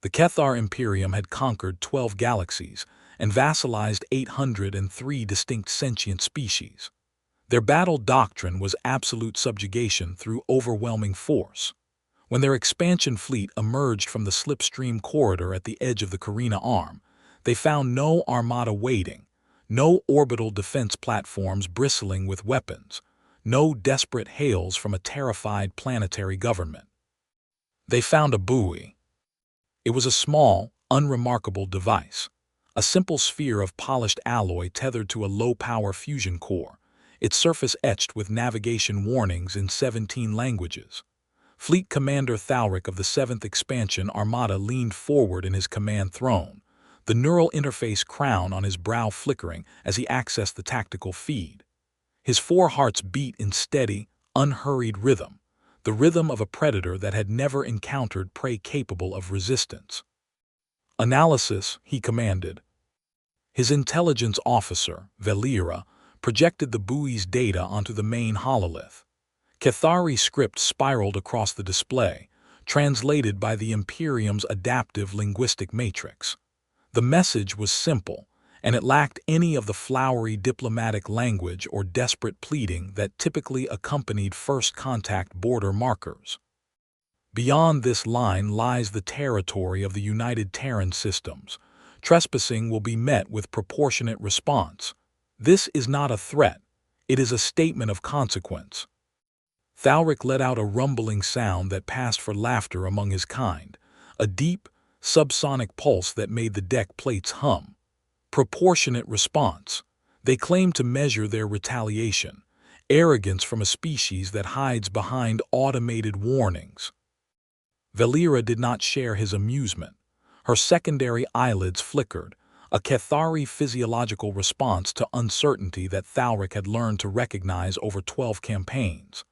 The Cathar Imperium had conquered 12 galaxies and vassalized 803 distinct sentient species. Their battle doctrine was absolute subjugation through overwhelming force. When their expansion fleet emerged from the slipstream corridor at the edge of the Carina Arm, they found no armada waiting, no orbital defense platforms bristling with weapons, no desperate hails from a terrified planetary government. They found a buoy. It was a small, unremarkable device, a simple sphere of polished alloy tethered to a low-power fusion core, its surface etched with navigation warnings in 17 languages. Fleet Commander Thalric of the 7th Expansion Armada leaned forward in his command throne, the neural interface crown on his brow flickering as he accessed the tactical feed. His 4 hearts beat in steady, unhurried rhythm, the rhythm of a predator that had never encountered prey capable of resistance. "Analysis," he commanded. His intelligence officer, Valera, projected the buoy's data onto the main hololith. Cathari script spiraled across the display, translated by the Imperium's adaptive linguistic matrix. The message was simple, and it lacked any of the flowery diplomatic language or desperate pleading that typically accompanied first-contact border markers. Beyond this line lies the territory of the United Terran Systems. Trespassing will be met with proportionate response. This is not a threat. It is a statement of consequence. Thalric let out a rumbling sound that passed for laughter among his kind, a deep, subsonic pulse that made the deck plates hum. Proportionate response. They claim to measure their retaliation, arrogance from a species that hides behind automated warnings. Valera did not share his amusement. Her secondary eyelids flickered, a Cathari physiological response to uncertainty that Thalric had learned to recognize over 12 campaigns.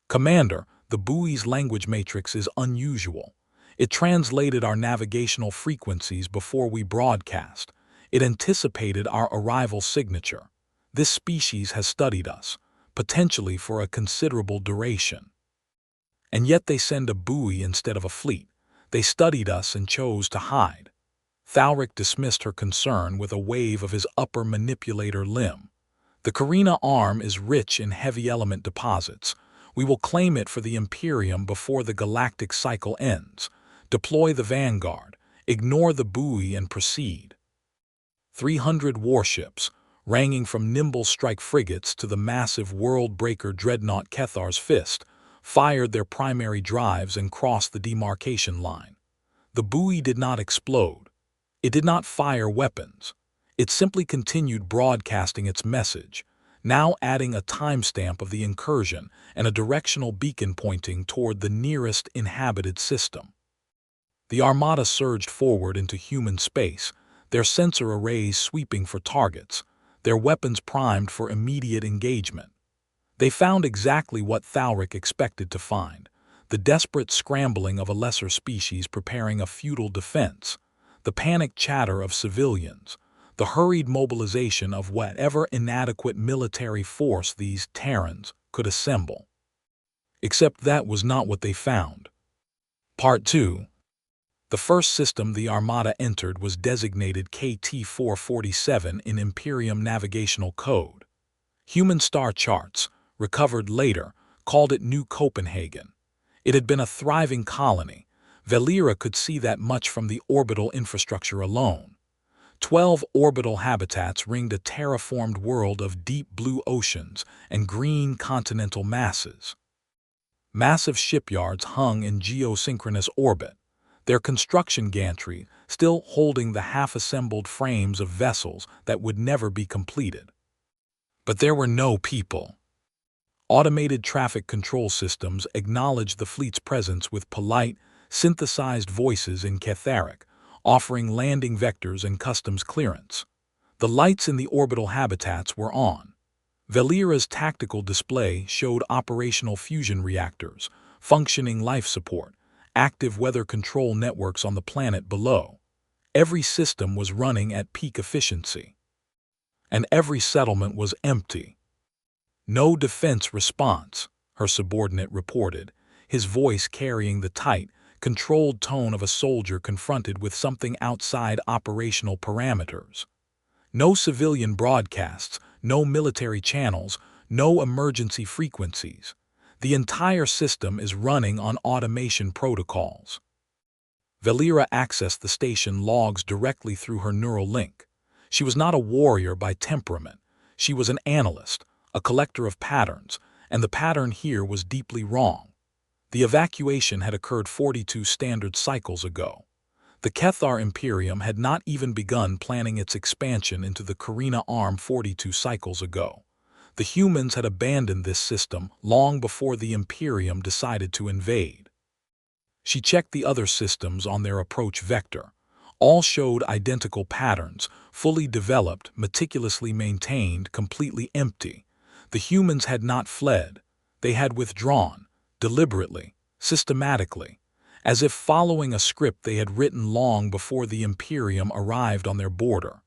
"Commander, the buoy's language matrix is unusual. It translated our navigational frequencies before we broadcast. It anticipated our arrival signature. This species has studied us, potentially for a considerable duration. And yet they send a buoy instead of a fleet. They studied us and chose to hide." Thalric dismissed her concern with a wave of his upper manipulator limb. "The Carina Arm is rich in heavy element deposits. We will claim it for the Imperium before the galactic cycle ends. Deploy the Vanguard, ignore the buoy and proceed." 300 warships, ranging from nimble strike frigates to the massive world-breaker dreadnought Cathar's Fist, fired their primary drives and crossed the demarcation line. The buoy did not explode. It did not fire weapons. It simply continued broadcasting its message, now adding a timestamp of the incursion and a directional beacon pointing toward the nearest inhabited system. The Armada surged forward into human space, their sensor arrays sweeping for targets, their weapons primed for immediate engagement. They found exactly what Thalric expected to find: the desperate scrambling of a lesser species preparing a futile defense, the panicked chatter of civilians, the hurried mobilization of whatever inadequate military force these Terrans could assemble. Except that was not what they found. Part 2. The first system the Armada entered was designated KT-447 in Imperium Navigational Code. Human star charts, recovered later, called it New Copenhagen. It had been a thriving colony. Valera could see that much from the orbital infrastructure alone. 12 orbital habitats ringed a terraformed world of deep blue oceans and green continental masses. Massive shipyards hung in geosynchronous orbit, their construction gantry still holding the half-assembled frames of vessels that would never be completed. But there were no people. Automated traffic control systems acknowledged the fleet's presence with polite, synthesized voices in Catharic, offering landing vectors and customs clearance. The lights in the orbital habitats were on. Valera's tactical display showed operational fusion reactors, functioning life support, active weather control networks on the planet below. Every system was running at peak efficiency. And every settlement was empty. "No defense response," her subordinate reported, his voice carrying the tight, controlled tone of a soldier confronted with something outside operational parameters. No civilian broadcasts, no military channels, no emergency frequencies. The entire system is running on automation protocols. Valera accessed the station logs directly through her neural link. She was not a warrior by temperament. She was an analyst, a collector of patterns, and the pattern here was deeply wrong. The evacuation had occurred 42 standard cycles ago. The Cathar Imperium had not even begun planning its expansion into the Carina Arm 42 cycles ago. The humans had abandoned this system long before the Imperium decided to invade. She checked the other systems on their approach vector. All showed identical patterns, fully developed, meticulously maintained, completely empty. The humans had not fled. They had withdrawn, deliberately, systematically, as if following a script they had written long before the Imperium arrived on their border.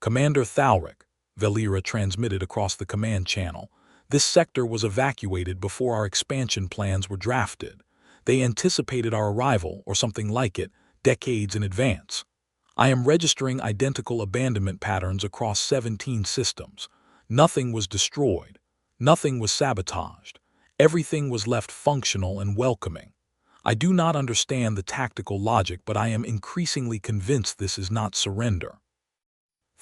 Commander Thalric, Valera transmitted across the command channel, this sector was evacuated before our expansion plans were drafted. They anticipated our arrival, or something like it, decades in advance. I am registering identical abandonment patterns across 17 systems. Nothing was destroyed. Nothing was sabotaged. Everything was left functional and welcoming. I do not understand the tactical logic, but I am increasingly convinced this is not surrender.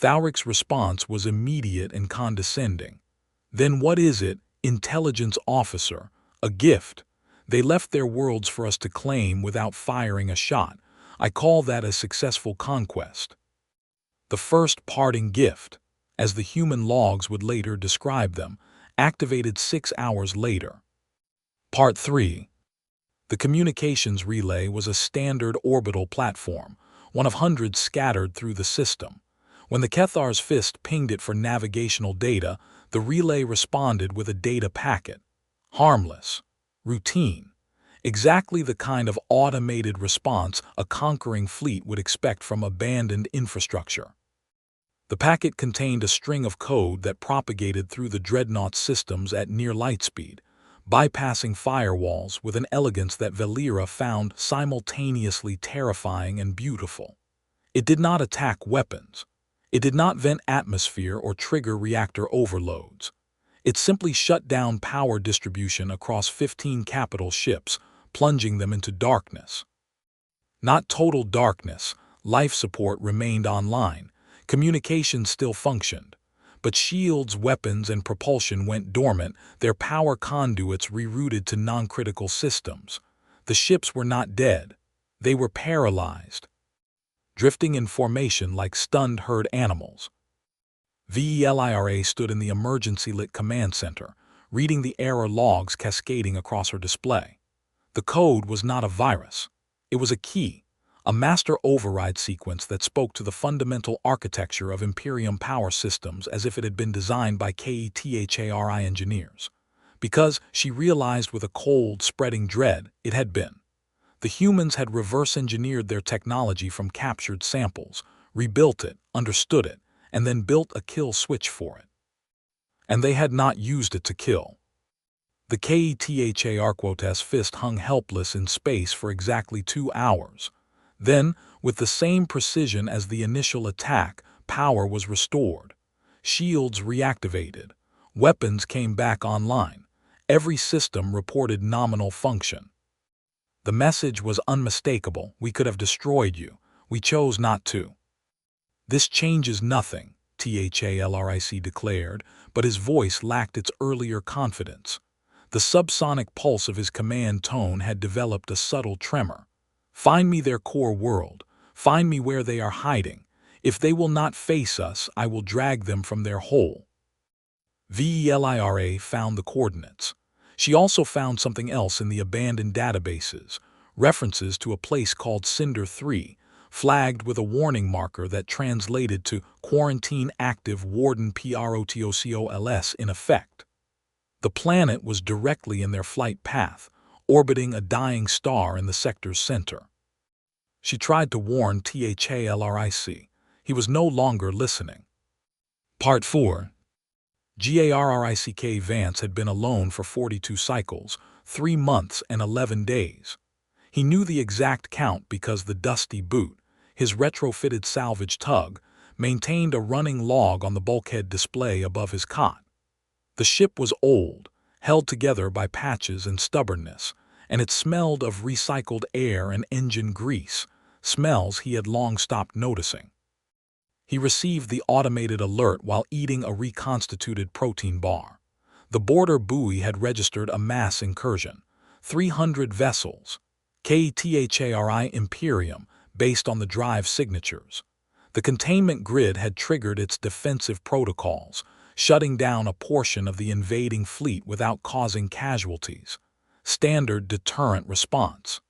Thalric's response was immediate and condescending. Then what is it, intelligence officer? A gift. They left their worlds for us to claim without firing a shot. I call that a successful conquest. The first parting gift, as the human logs would later describe them, activated 6 hours later. Part 3. The communications relay was a standard orbital platform, one of hundreds scattered through the system. When the Cathar's fist pinged it for navigational data, the relay responded with a data packet. Harmless. Routine. Exactly the kind of automated response a conquering fleet would expect from abandoned infrastructure. The packet contained a string of code that propagated through the dreadnought systems at near light speed, bypassing firewalls with an elegance that Valera found simultaneously terrifying and beautiful. It did not attack weapons. It did not vent atmosphere or trigger reactor overloads. It simply shut down power distribution across 15 capital ships, plunging them into darkness. Not total darkness. Life support remained online. Communication still functioned. But shields, weapons, and propulsion went dormant, their power conduits rerouted to non-critical systems. The ships were not dead. They were paralyzed, drifting in formation like stunned herd animals. Valera stood in the emergency-lit command center, reading the error logs cascading across her display. The code was not a virus. It was a key, a master override sequence that spoke to the fundamental architecture of Imperium power systems as if it had been designed by Cathari engineers. Because, she realized with a cold, spreading dread, it had been. The humans had reverse-engineered their technology from captured samples, rebuilt it, understood it, and then built a kill switch for it. And they had not used it to kill. The Cathar's fist hung helpless in space for exactly 2 hours. Then, with the same precision as the initial attack, power was restored. Shields reactivated. Weapons came back online. Every system reported nominal function. The message was unmistakable. We could have destroyed you. We chose not to. This changes nothing, Thalric declared, but his voice lacked its earlier confidence. The subsonic pulse of his command tone had developed a subtle tremor. Find me their core world. Find me where they are hiding. If they will not face us, I will drag them from their hole. Valera found the coordinates. She also found something else in the abandoned databases, references to a place called Cinder 3, flagged with a warning marker that translated to Quarantine Active Warden Protocols in effect. The planet was directly in their flight path, orbiting a dying star in the sector's center. She tried to warn Thalric. He was no longer listening. Part 4. Garrick Vance had been alone for 42 cycles, 3 months and 11 days. He knew the exact count because the Dusty Boot, his retrofitted salvage tug, maintained a running log on the bulkhead display above his cot. The ship was old, held together by patches and stubbornness, and it smelled of recycled air and engine grease, smells he had long stopped noticing. He received the automated alert while eating a reconstituted protein bar. The border buoy had registered a mass incursion, 300 vessels, KTHARI Imperium, based on the drive signatures. The containment grid had triggered its defensive protocols, shutting down a portion of the invading fleet without causing casualties. Standard deterrent response.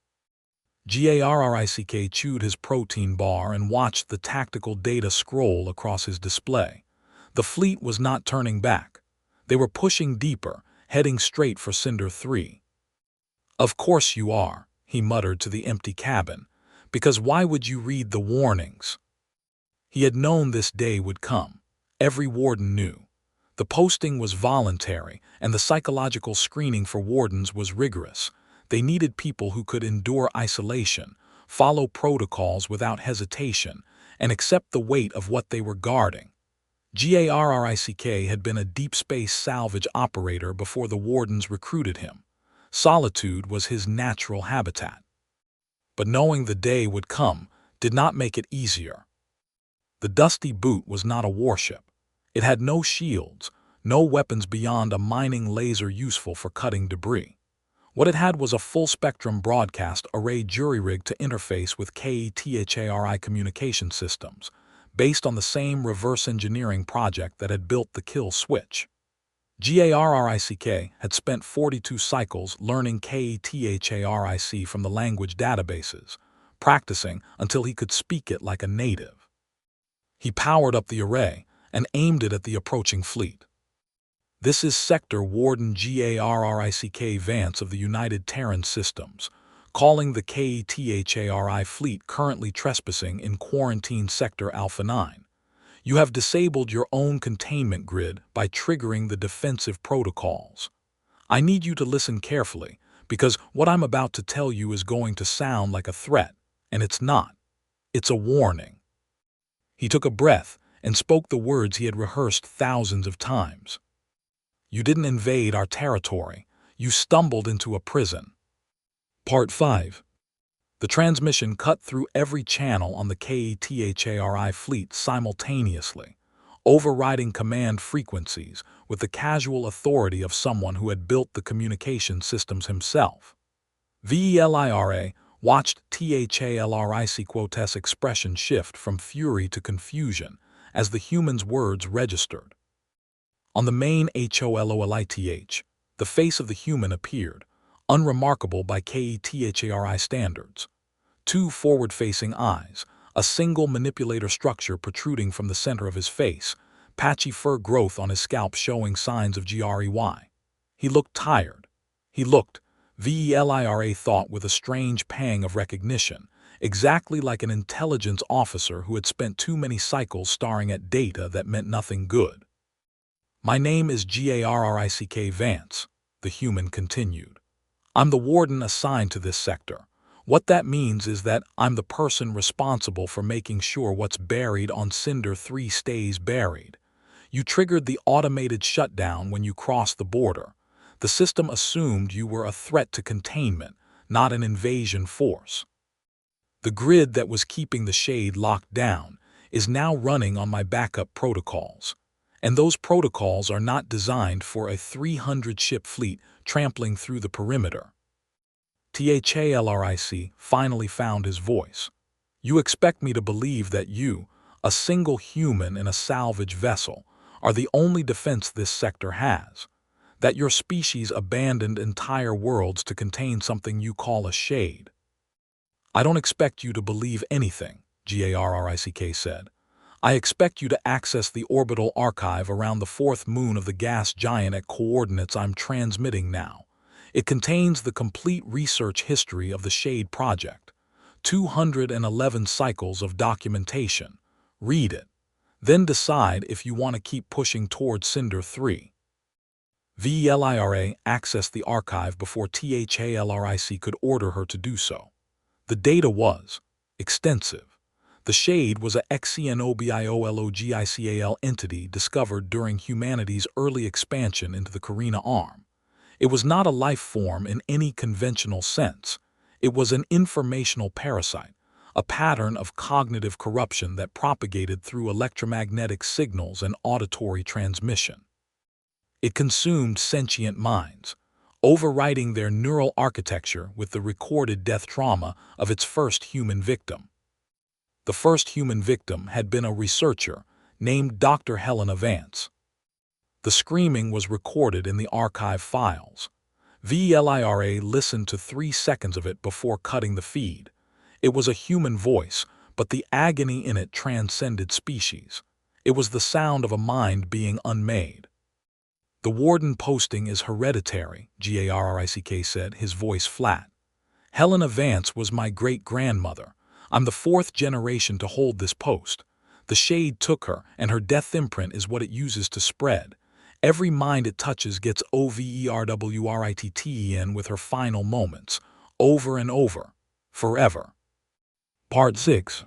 GARRICK chewed his protein bar and watched the tactical data scroll across his display. The fleet was not turning back. They were pushing deeper, heading straight for Cinder 3. "Of course you are," he muttered to the empty cabin, "because why would you read the warnings?" He had known this day would come. Every warden knew. The posting was voluntary, and the psychological screening for wardens was rigorous. They needed people who could endure isolation, follow protocols without hesitation, and accept the weight of what they were guarding. GARRICK had been a deep space salvage operator before the wardens recruited him. Solitude was his natural habitat. But knowing the day would come did not make it easier. The Dusty Boot was not a warship. It had no shields, no weapons beyond a mining laser useful for cutting debris. What it had was a full-spectrum broadcast array jury-rig to interface with KTHARI communication systems, based on the same reverse engineering project that had built the kill switch. GARRICK had spent 42 cycles learning KTHARIC from the language databases, practicing until he could speak it like a native. He powered up the array and aimed it at the approaching fleet. "This is Sector Warden GARRICK Vance of the United Terran Systems, calling the KTHARI fleet currently trespassing in Quarantine Sector Alpha 9. You have disabled your own containment grid by triggering the defensive protocols. I need you to listen carefully, because what I'm about to tell you is going to sound like a threat, and it's not. It's a warning." He took a breath and spoke the words he had rehearsed thousands of times. "You didn't invade our territory. You stumbled into a prison." Part 5. The transmission cut through every channel on the KTHARI fleet simultaneously, overriding command frequencies with the casual authority of someone who had built the communication systems himself. VELIRA watched THALRIC Quotes' expression shift from fury to confusion as the human's words registered. On the main HOLOLITH, the face of the human appeared, unremarkable by KTHARI standards. Two forward-facing eyes, a single manipulator structure protruding from the center of his face, patchy fur growth on his scalp showing signs of GREY. He looked tired. He looked, VELIRA thought with a strange pang of recognition, exactly like an intelligence officer who had spent too many cycles staring at data that meant nothing good. "My name is GARRICK Vance," the human continued. "I'm the warden assigned to this sector. What that means is that I'm the person responsible for making sure what's buried on Cinder 3 stays buried. You triggered the automated shutdown when you crossed the border. The system assumed you were a threat to containment, not an invasion force. The grid that was keeping the shade locked down is now running on my backup protocols. And those protocols are not designed for a 300-ship fleet trampling through the perimeter." THALRIC finally found his voice. "You expect me to believe that you, a single human in a salvage vessel, are the only defense this sector has? That your species abandoned entire worlds to contain something you call a shade?" "I don't expect you to believe anything," GARRICK said. "I expect you to access the orbital archive around the fourth moon of the gas giant at coordinates I'm transmitting now. It contains the complete research history of the Shade Project. 211 cycles of documentation. Read it. Then decide if you want to keep pushing toward Cinder 3. VELIRA accessed the archive before THALRIC could order her to do so. The data was extensive. The Shade was a xenobiological entity discovered during humanity's early expansion into the Carina Arm. It was not a life form in any conventional sense. It was an informational parasite, a pattern of cognitive corruption that propagated through electromagnetic signals and auditory transmission. It consumed sentient minds, overriding their neural architecture with the recorded death trauma of its first human victim. The first human victim had been a researcher named Dr. Helena Vance. The screaming was recorded in the archive files. VLIRA listened to 3 seconds of it before cutting the feed. It was a human voice, but the agony in it transcended species. It was the sound of a mind being unmade. The warden posting is hereditary, Garrick said, his voice flat. Helena Vance was my great-grandmother. I'm the 4th generation to hold this post. The Shade took her, and her death imprint is what it uses to spread. Every mind it touches gets overwritten with her final moments, over and over, forever. Part 6.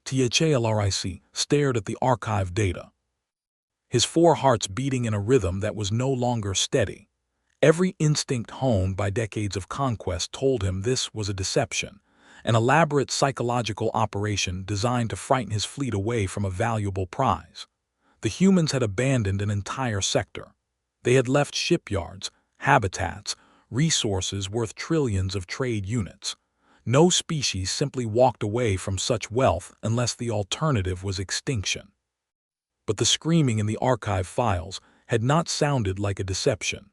THALRIC stared at the archive data, his 4 hearts beating in a rhythm that was no longer steady. Every instinct honed by decades of conquest told him this was a deception, an elaborate psychological operation designed to frighten his fleet away from a valuable prize. The humans had abandoned an entire sector. They had left shipyards, habitats, resources worth trillions of trade units. No species simply walked away from such wealth unless the alternative was extinction. But the screaming in the archive files had not sounded like a deception.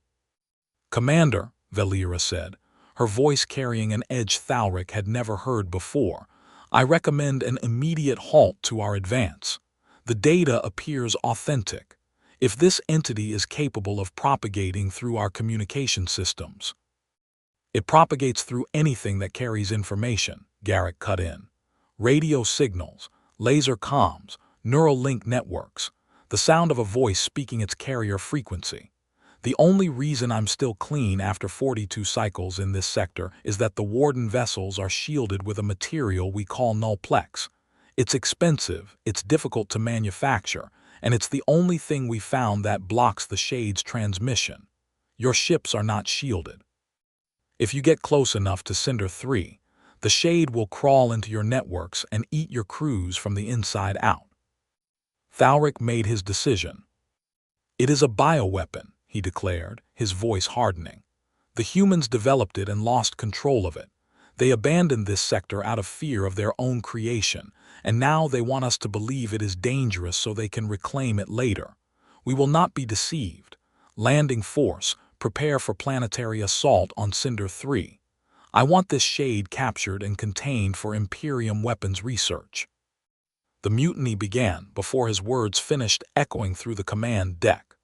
"Commander," Valera said, her voice carrying an edge Thalric had never heard before, "I recommend an immediate halt to our advance. The data appears authentic. If this entity is capable of propagating through our communication systems." "It propagates through anything that carries information," Garrick cut in. "Radio signals, laser comms, neural link networks, the sound of a voice speaking its carrier frequency. The only reason I'm still clean after 42 cycles in this sector is that the Warden vessels are shielded with a material we call nullplex. It's expensive, it's difficult to manufacture, and it's the only thing we found that blocks the Shade's transmission. Your ships are not shielded. If you get close enough to Cinder 3, the Shade will crawl into your networks and eat your crews from the inside out." Thalric made his decision. "It is a bioweapon," he declared, his voice hardening. "The humans developed it and lost control of it. They abandoned this sector out of fear of their own creation, and now they want us to believe it is dangerous so they can reclaim it later. We will not be deceived. Landing force, prepare for planetary assault on Cinder 3. I want this Shade captured and contained for Imperium weapons research." The mutiny began before his words finished echoing through the command deck.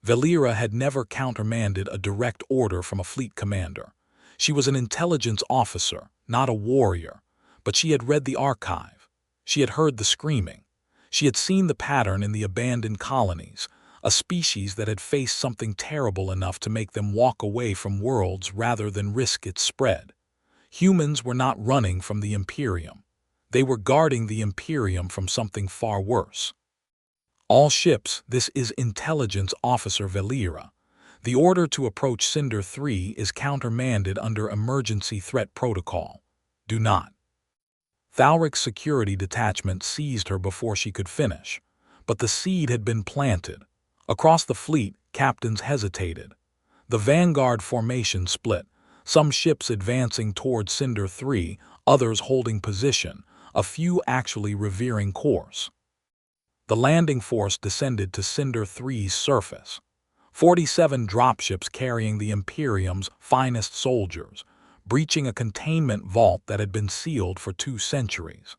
Valera had never countermanded a direct order from a fleet commander. She was an intelligence officer, not a warrior, but she had read the archive. She had heard the screaming. She had seen the pattern in the abandoned colonies, a species that had faced something terrible enough to make them walk away from worlds rather than risk its spread. Humans were not running from the Imperium. They were guarding the Imperium from something far worse. "All ships, this is Intelligence Officer Valera. The order to approach Cinder 3 is countermanded under Emergency Threat Protocol. Do not." Thalric's security detachment seized her before she could finish, but the seed had been planted. Across the fleet, captains hesitated. The vanguard formation split, some ships advancing toward Cinder 3, others holding position, a few actually reversing course. The landing force descended to Cinder 3's surface. 47 dropships carrying the Imperium's finest soldiers, breaching a containment vault that had been sealed for 2 centuries.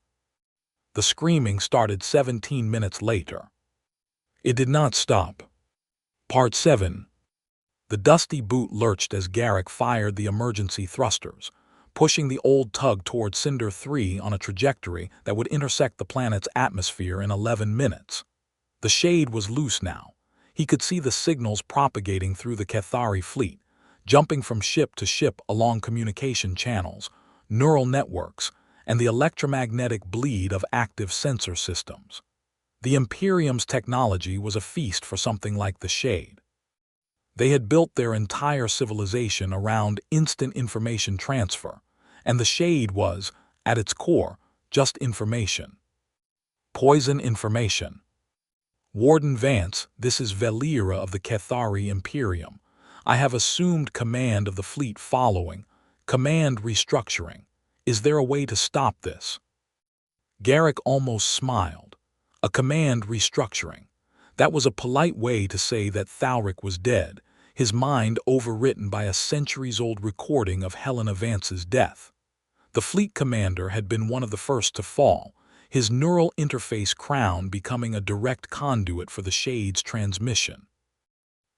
The screaming started 17 minutes later. It did not stop. Part 7. The dusty boot lurched as Garrick fired the emergency thrusters, pushing the old tug toward Cinder 3 on a trajectory that would intersect the planet's atmosphere in 11 minutes. The Shade was loose now. He could see the signals propagating through the Cathari fleet, jumping from ship to ship along communication channels, neural networks, and the electromagnetic bleed of active sensor systems. The Imperium's technology was a feast for something like the Shade. They had built their entire civilization around instant information transfer, and the Shade was, at its core, just information. Poison information. Warden Vance, this is Velira of the Cathari Imperium. I have assumed command of the fleet following. Command restructuring. Is there a way to stop this? Garrick almost smiled. A command restructuring. That was a polite way to say that Thalric was dead, his mind overwritten by a centuries-old recording of Helena Vance's death. The fleet commander had been one of the first to fall, his neural interface crown becoming a direct conduit for the Shade's transmission.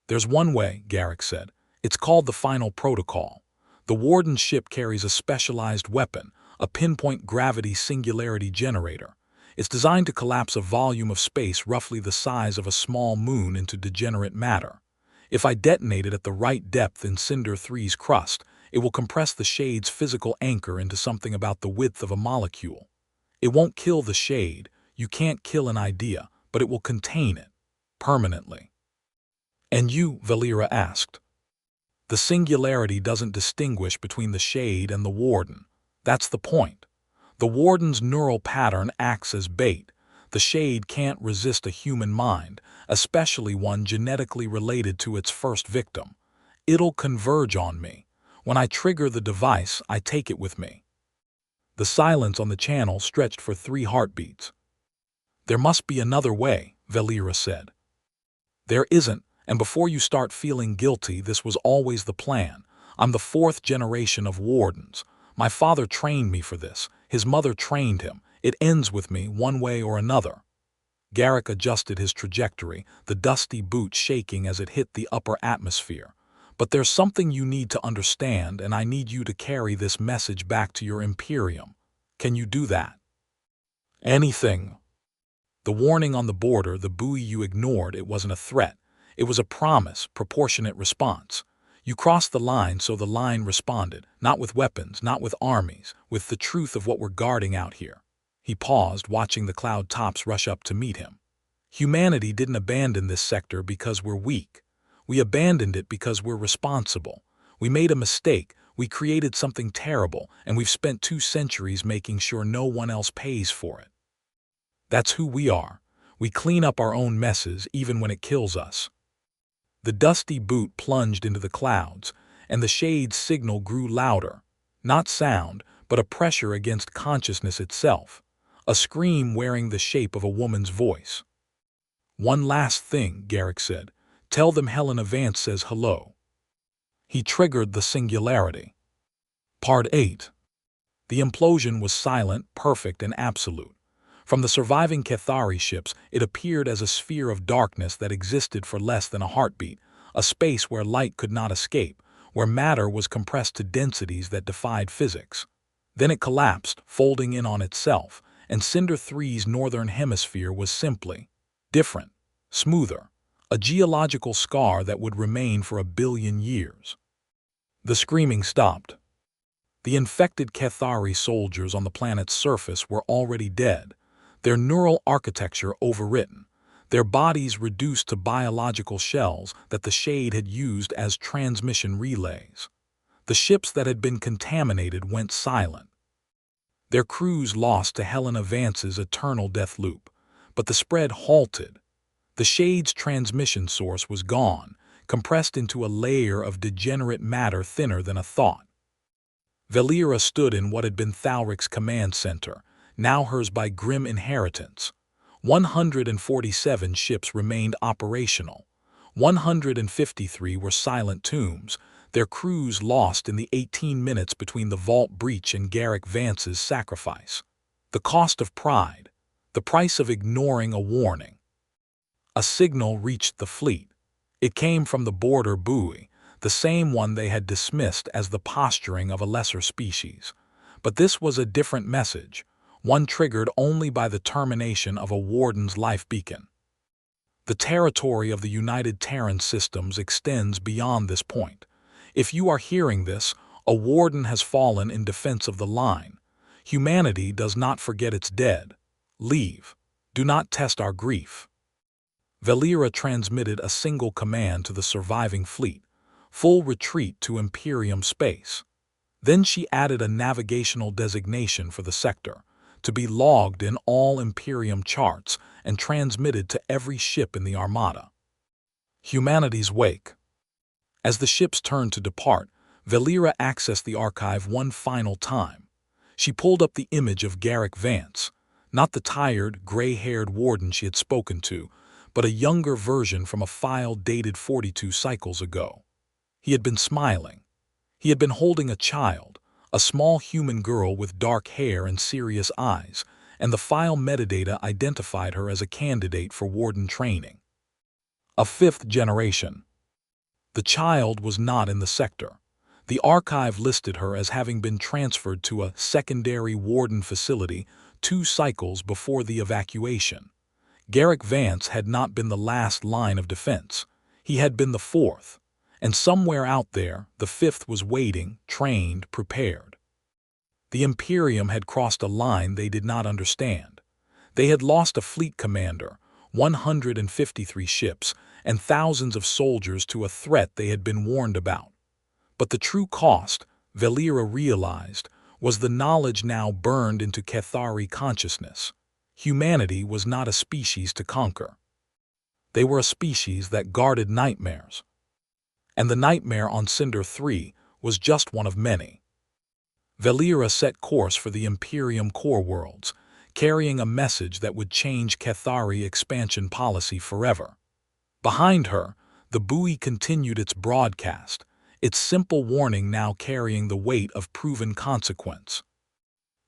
There's one way, Garrick said. It's called the Final Protocol. The Warden's ship carries a specialized weapon, a pinpoint gravity singularity generator. It's designed to collapse a volume of space roughly the size of a small moon into degenerate matter. If I detonate it at the right depth in Cinder 3's crust, it will compress the Shade's physical anchor into something about the width of a molecule. It won't kill the Shade, you can't kill an idea, but it will contain it, permanently. And you, Velira asked. The singularity doesn't distinguish between the Shade and the Warden. That's the point. The Warden's neural pattern acts as bait. The Shade can't resist a human mind, especially one genetically related to its first victim. It'll converge on me. When I trigger the device, I take it with me. The silence on the channel stretched for 3 heartbeats. There must be another way, Velira said. There isn't, and before you start feeling guilty, this was always the plan. I'm the 4th generation of Wardens. My father trained me for this. His mother trained him. It ends with me, one way or another. Garrick adjusted his trajectory, the dusty boot shaking as it hit the upper atmosphere. But there's something you need to understand, and I need you to carry this message back to your Imperium. Can you do that? Anything. The warning on the border, the buoy you ignored, it wasn't a threat. It was a promise, proportionate response. You crossed the line, so the line responded, not with weapons, not with armies, with the truth of what we're guarding out here. He paused, watching the cloud tops rush up to meet him. Humanity didn't abandon this sector because we're weak. We abandoned it because we're responsible. We made a mistake, we created something terrible, and we've spent 2 centuries making sure no one else pays for it. That's who we are. We clean up our own messes even when it kills us. The dusty boot plunged into the clouds, and the Shade's signal grew louder. Not sound, but a pressure against consciousness itself. A scream wearing the shape of a woman's voice. One last thing, Garrick said. Tell them Helena Vance says hello. He triggered the singularity. Part 8. The implosion was silent, perfect, and absolute. From the surviving Cathari ships, it appeared as a sphere of darkness that existed for less than a heartbeat, a space where light could not escape, where matter was compressed to densities that defied physics. Then it collapsed, folding in on itself, and Cinder 3's northern hemisphere was simply different, smoother, a geological scar that would remain for 1 billion years. The screaming stopped. The infected Cathari soldiers on the planet's surface were already dead, their neural architecture overwritten, their bodies reduced to biological shells that the Shade had used as transmission relays. The ships that had been contaminated went silent. Their crews lost to Helena Vance's eternal death loop, but the spread halted. The Shade's transmission source was gone, compressed into a layer of degenerate matter thinner than a thought. Velira stood in what had been Thalric's command center, now hers by grim inheritance. 147 ships remained operational. 153 were silent tombs, their crews lost in the 18 minutes between the vault breach and Garrick Vance's sacrifice. The cost of pride, the price of ignoring a warning. A signal reached the fleet. It came from the border buoy, the same one they had dismissed as the posturing of a lesser species. But this was a different message, one triggered only by the termination of a Warden's life beacon. The territory of the United Terran Systems extends beyond this point. If you are hearing this, A warden has fallen in defense of the line. Humanity does not forget its dead. Leave. Do not test our grief. Valera transmitted a single command to the surviving fleet: full retreat to Imperium space. Then she added a navigational designation for the sector, to be logged in all Imperium charts and transmitted to every ship in the Armada. Humanity's wake. As the ships turned to depart, Valera accessed the archive one final time. She pulled up the image of Garrick Vance, not the tired, gray-haired warden she had spoken to, but a younger version from a file dated 42 cycles ago. He had been smiling. He had been holding a child, a small human girl with dark hair and serious eyes, and the file metadata identified her as a candidate for warden training. A fifth generation. The child was not in the sector. The archive listed her as having been transferred to a secondary warden facility 2 cycles before the evacuation. Garrick Vance had not been the last line of defense. He had been the 4th. And somewhere out there, the 5th was waiting, trained, prepared. The Imperium had crossed a line they did not understand. They had lost a fleet commander, 153 ships, and thousands of soldiers to a threat they had been warned about. But the true cost, Valera realized, was the knowledge now burned into Cathari consciousness. Humanity was not a species to conquer. They were a species that guarded nightmares. And the nightmare on Cinder 3 was just one of many. Valera set course for the Imperium core worlds, carrying a message that would change Cathari expansion policy forever. Behind her, the buoy continued its broadcast, its simple warning now carrying the weight of proven consequence.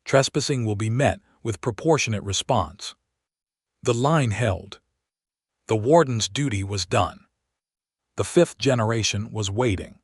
Trespassing will be met with proportionate response. The line held. The warden's duty was done. The 5th generation was waiting.